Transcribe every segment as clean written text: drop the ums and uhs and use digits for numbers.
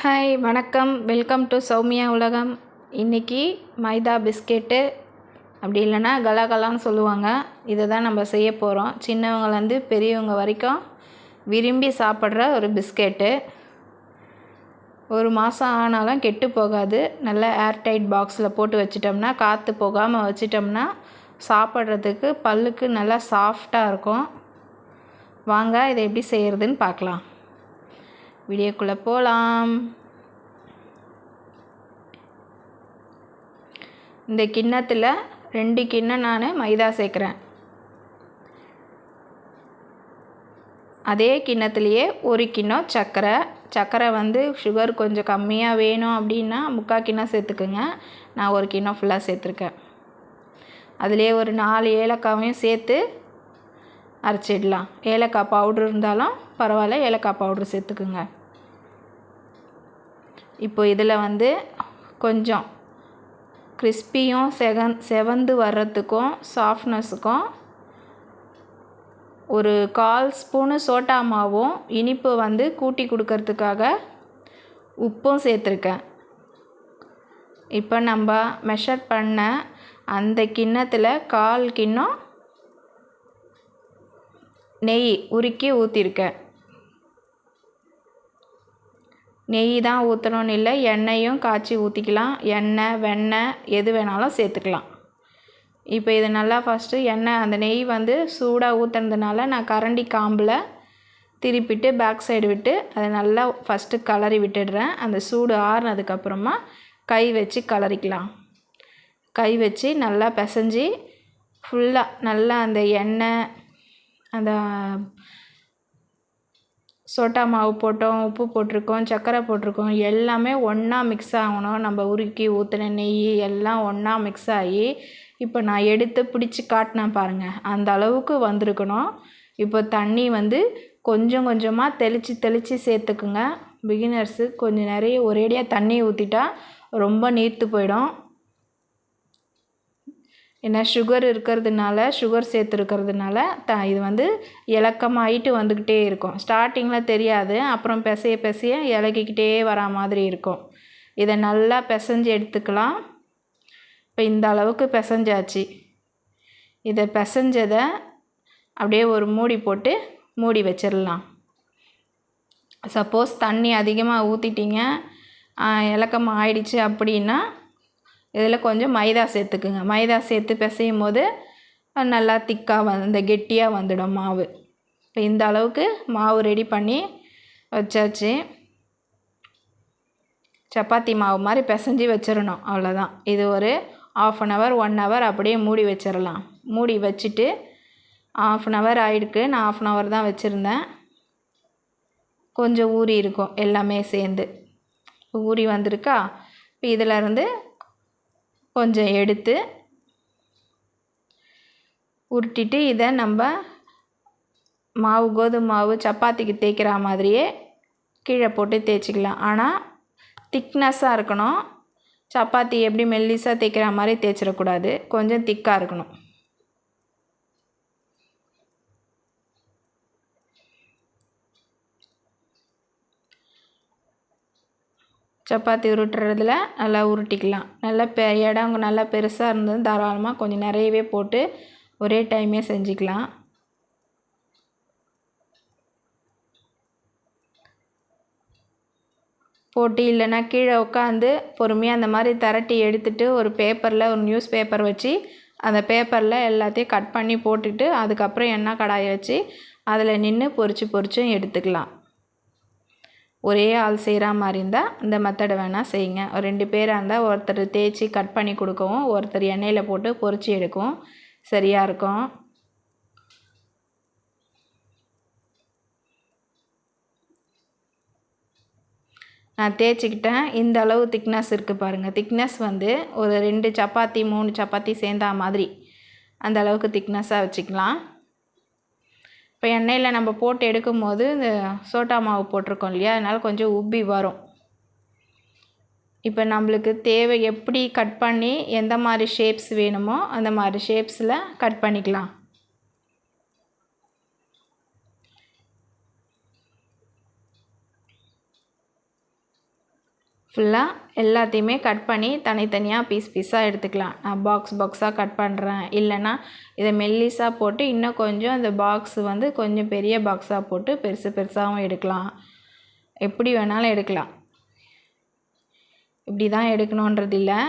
Hi வணக்கம், welcome to Soumya உலகம். இன்றைக்கி மைதா பிஸ்கெட்டு அப்படி இல்லைன்னா கலாகலான்னு சொல்லுவாங்க. இதை தான் நம்ம செய்ய போகிறோம். சின்னவங்கலேருந்து பெரியவங்க வரைக்கும் விரும்பி சாப்பிட்ற ஒரு பிஸ்கெட்டு. ஒரு மாதம் ஆனாலும் கெட்டு போகாது. நல்லா ஏர்டைட் பாக்ஸில் போட்டு வச்சிட்டோம்னா, காற்று போகாமல் வச்சிட்டோம்னா சாப்பிட்றதுக்கு பல்லுக்கு நல்லா சாஃப்டாக இருக்கும். வாங்க இதை எப்படி செய்கிறதுன்னு பார்க்கலாம். வீடியோக்குள்ளே போகலாம். இந்த கிண்ணத்தில் 2 கிண்ணம் நான் மைதா சேர்க்குறேன். அதே கிண்ணத்துலேயே 1 கிண்ணம் சர்க்கரை சுகர் கொஞ்சம் கம்மியாக வேணும் அப்படின்னா 3/4 கிண்ணம் சேர்த்துக்குங்க. நான் 1 கிண்ணம் ஃபுல்லாக சேர்த்துருக்கேன். அதிலே ஒரு 4 ஏலக்காவையும் சேர்த்து அரைச்சிடலாம். ஏலக்காய் பவுட்ரு இருந்தாலும் பரவாயில்ல, ஏலக்காய் பவுட்ரு சேர்த்துக்குங்க. இப்போ இதில் கொஞ்சம் கிறிஸ்பியும் செவந்து வர்றதுக்கும் சாஃப்ட்னஸுக்கும் ஒரு 1/4 ஸ்பூனு சோட்டா மாவும் இனிப்பு கூட்டி கொடுக்கறதுக்காக உப்பும் சேர்த்துருக்கேன். இப்போ நம்ம மெஷர் பண்ண அந்த கிண்ணத்தில் 1/4 கிண்ணம் நெய் உருக்கி ஊற்றிருக்கேன். நெய் தான் ஊற்றணும்னு இல்லை, எண்ணெயும் காய்ச்சி ஊற்றிக்கலாம். எண்ணெய், வெண்ணெய் எது வேணாலும் சேர்த்துக்கலாம். இப்போ இது நல்லா ஃபஸ்ட்டு அந்த நெய் சூடாக ஊற்றுனதுனால நான் கரண்டி காம்பில் திருப்பிட்டு பேக் சைடு விட்டு அதை நல்லா ஃபஸ்ட்டு கலரி விட்டுடுறேன். அந்த சூடு ஆறுனதுக்கப்புறமா கை வச்சு கலரிக்கலாம். கை வச்சு நல்லா பிசைஞ்சி ஃபுல்லாக நல்லா அந்த எண்ணெய், அந்த சோட்டா மாவு போட்டோம், உப்பு போட்டிருக்கோம், சர்க்கரை போட்டிருக்கோம், எல்லாமே ஒன்றா மிக்ஸ் ஆகணும். நம்ம உருக்கி ஊற்றின நெய் எல்லாம் ஒன்றா மிக்ஸ் ஆகி இப்போ நான் எடுத்து பிடிச்சி காட்டினேன் பாருங்கள், அந்த அளவுக்கு வந்திருக்கணும். இப்போ தண்ணி கொஞ்சம் கொஞ்சமாக தெளித்து சேர்த்துக்குங்க. பிகினர்ஸு கொஞ்சம் நிறைய ஒரேடியாக தண்ணி ஊற்றிட்டா ரொம்ப நீர்த்து போயிடும். ஏன்னா சுகர் சேர்த்துருக்கிறதுனால இது இலக்கமாகிட்டு வந்துக்கிட்டே இருக்கும். ஸ்டார்டிங்கில் தெரியாது, அப்புறம் பிசைய இலக்கிக்கிட்டே வரா மாதிரி இருக்கும். இதை நல்லா பிசைஞ்சு எடுத்துக்கலாம். இப்போ இந்த அளவுக்கு பிசைஞ்சாச்சு. இதை பிசைஞ்சதை அப்படியே ஒரு மூடி போட்டு மூடி வச்சிடலாம். சப்போஸ் தண்ணி அதிகமாக ஊற்றிட்டீங்க, இலக்கமாக ஆயிடுச்சு அப்படின்னா இதில் கொஞ்சம் மைதா சேர்த்துக்குங்க. மைதா சேர்த்து பிசையும் போது நல்லா திக்காக கெட்டியாக வந்துடும் மாவு. இப்போ இந்த அளவுக்கு மாவு ரெடி பண்ணி வச்சாச்சு. சப்பாத்தி மாவு மாதிரி பிசைஞ்சி வச்சிடணும், அவ்வளோதான். இது ஒரு 1/2 அன் ஹவர் 1 ஹவர் அப்படியே மூடி வச்சிடலாம். மூடி வச்சுட்டு 1/2 அன் ஹவர் ஆகிடுக்கு. நான் 1/2 அன் ஹவர் தான் வச்சுருந்தேன். கொஞ்சம் ஊறி இருக்கும் எல்லாமே சேர்ந்து. ஊறி வந்திருக்கா. இப்போ இதிலருந்து கொஞ்சம் எடுத்து உருட்டிட்டு இதை நம்ம கோதுமை மாவு சப்பாத்திக்கு தேய்க்கிற மாதிரியே கீழே போட்டு தேய்ச்சிக்கலாம். ஆனால் திக்னஸ்ஸாக இருக்கணும். சப்பாத்தி எப்படி மெல்லிசாக தேய்க்கிற மாதிரி தேய்ச்சிடக்கூடாது, கொஞ்சம் திக்காக இருக்கணும். சப்பாத்தி உருட்டுறதுல நல்லா உருட்டிக்கலாம். நல்லா இடம் நல்லா பெருசாக இருந்தது தாராளமாக கொஞ்சம் நிறையவே போட்டு ஒரே டைமே செஞ்சுக்கலாம். போட்டு இல்லைன்னா கீழே உட்காந்து பொறுமையாக அந்த மாதிரி திரட்டி எடுத்துகிட்டு ஒரு பேப்பரில், ஒரு நியூஸ் பேப்பர் வச்சு அந்த பேப்பரில் எல்லாத்தையும் கட் பண்ணி போட்டுட்டு அதுக்கப்புறம் எண்ணெய் கடாயை வச்சு அதில் நின்று பொரிச்சும் எடுத்துக்கலாம். ஒரே ஆள் செய்கிற மாதிரி இருந்தால் இந்த மெத்தடை வேணால் செய்யுங்க. ஒரு 2 பேராக இருந்தால் ஒருத்தர் தேய்ச்சி கட் பண்ணி கொடுக்கவும், ஒருத்தர் எண்ணெயில் போட்டு பொரிச்சு எடுக்கவும் சரியாக இருக்கும். நான் தேய்ச்சிக்கிட்டேன். இந்த அளவு திக்னஸ் இருக்குது பாருங்கள். திக்னஸ் ஒரு 2 சப்பாத்தி 3 சப்பாத்தி சேர்ந்தா மாதிரி அந்த அளவுக்கு திக்னஸாக வச்சுக்கலாம். இப்போ எண்ணெயில் நம்ம போட்டு எடுக்கும் போது இந்த சோட்டா மாவு போட்டிருக்கோம் இல்லையா, அதனால் கொஞ்சம் உப்பி வரும். இப்போ நம்மளுக்கு தேவை எப்படி கட் பண்ணி எந்த மாதிரி ஷேப்ஸ் வேணுமோ அந்த மாதிரி ஷேப்ஸில் கட் பண்ணிக்கலாம். ஃபுல்லாக எல்லாத்தையுமே கட் பண்ணி தனித்தனியாக பீஸாக எடுத்துக்கலாம். நான் பாக்ஸாக கட் பண்ணுறேன், இல்லைன்னா இதை மெல்லிஸாக போட்டு இன்னும் கொஞ்சம் அந்த பாக்ஸ் வந்து கொஞ்சம் பெரிய பாக்ஸாக போட்டு பெருசாகவும் எடுக்கலாம். எப்படி வேணாலும் எடுக்கலாம். இப்படி தான் எடுக்கணுன்றது இல்லை.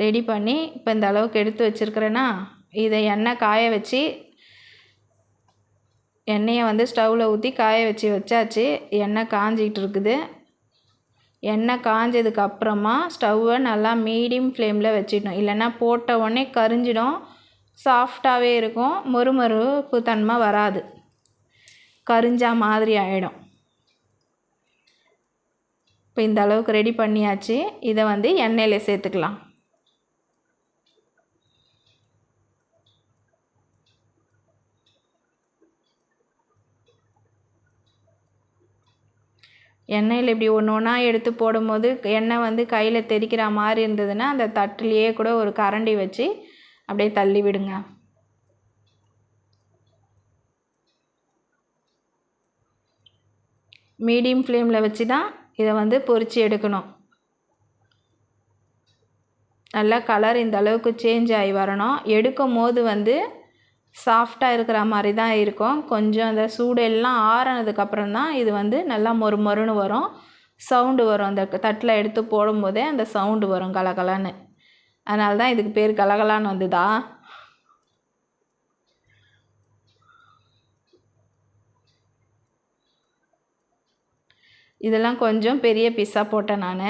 ரெடி பண்ணி இப்போ இந்த அளவுக்கு எடுத்து வச்சுருக்கிறேன்னா, இதை எண்ணெய் காய வச்சு எண்ணெயை வந்து ஸ்டவ்வில் ஊற்றி காய வச்சாச்சு. எண்ணெய் காஞ்சிக்கிட்டு இருக்குது. எண்ணெய் காஞ்சதுக்கு அப்புறமா ஸ்டவ்வை நல்லா மீடியம் ஃப்ளேமில் வச்சிடணும். இல்லைன்னா போட்ட உடனே கரிஞ்சிடும். சாஃப்டாகவே இருக்கும், மொறுமொறுப்பு தன்மை வராது, கரிஞ்சா மாதிரி ஆகிடும். இப்போ இந்த அளவுக்கு ரெடி பண்ணியாச்சு. இதை வந்து எண்ணெயில் சேர்த்துக்கலாம். எண்ணெயில் இப்படி ஒன்று ஒன்றா எடுத்து போடும்போது எண்ணெய் வந்து கையில் தெறிக்கிற மாதிரி இருந்ததுன்னா அந்த தட்டுலேயே கூட ஒரு கரண்டி வச்சு அப்படியே தள்ளி விடுங்க. மீடியம் ஃப்ளேமில் வச்சு தான் இதை வந்து பொரித்து எடுக்கணும். நல்லா கலர் இந்த அளவுக்கு சேஞ்ச் ஆகி வரணும். எடுக்கும் போது வந்து சாஃப்டாக இருக்கிற மாதிரி தான் இருக்கும். கொஞ்சம் அந்த சூடு எல்லாம் ஆறினதுக்கப்புறம் தான் இது வந்து நல்லா மொறுன்னு வரும். சவுண்டு வரும். அந்த தட்டில் எடுத்து போடும்போதே அந்த சவுண்டு வரும் கலகலான்னு. அதனால தான் இதுக்கு பேர் கலகலான்னு வந்துதா. இதெல்லாம் கொஞ்சம் பெரிய பீஸாக போட்டேன் நான்.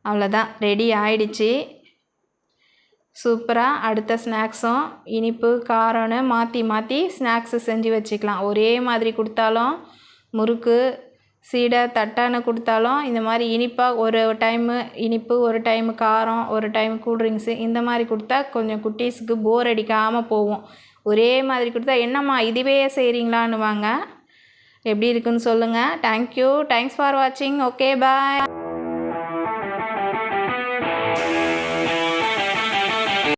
அவ்வளோதான், ரெடி ஆயிடுச்சு. சூப்பராக அடுத்த ஸ்நாக்ஸும் இனிப்பு காரம்னு மாற்றி ஸ்நாக்ஸு செஞ்சு வச்சுக்கலாம். ஒரே மாதிரி கொடுத்தாலும், முறுக்கு சீடை தட்டான கொடுத்தாலும், இந்த மாதிரி இனிப்பாக ஒரு டைமு இனிப்பு, ஒரு டைமு காரம், ஒரு டைம் கூல்ட்ரிங்க்ஸு, இந்த மாதிரி கொடுத்தா கொஞ்சம் குட்டீஸுக்கு போர் அடிக்காமல் போகும். ஒரே மாதிரி கொடுத்தா என்னம்மா இதுவே செய்கிறீங்களான்னுவாங்க. எப்படி இருக்குன்னு சொல்லுங்கள். தேங்க்யூ, தேங்க்ஸ் ஃபார் வாட்சிங். ஓகே, பாய்.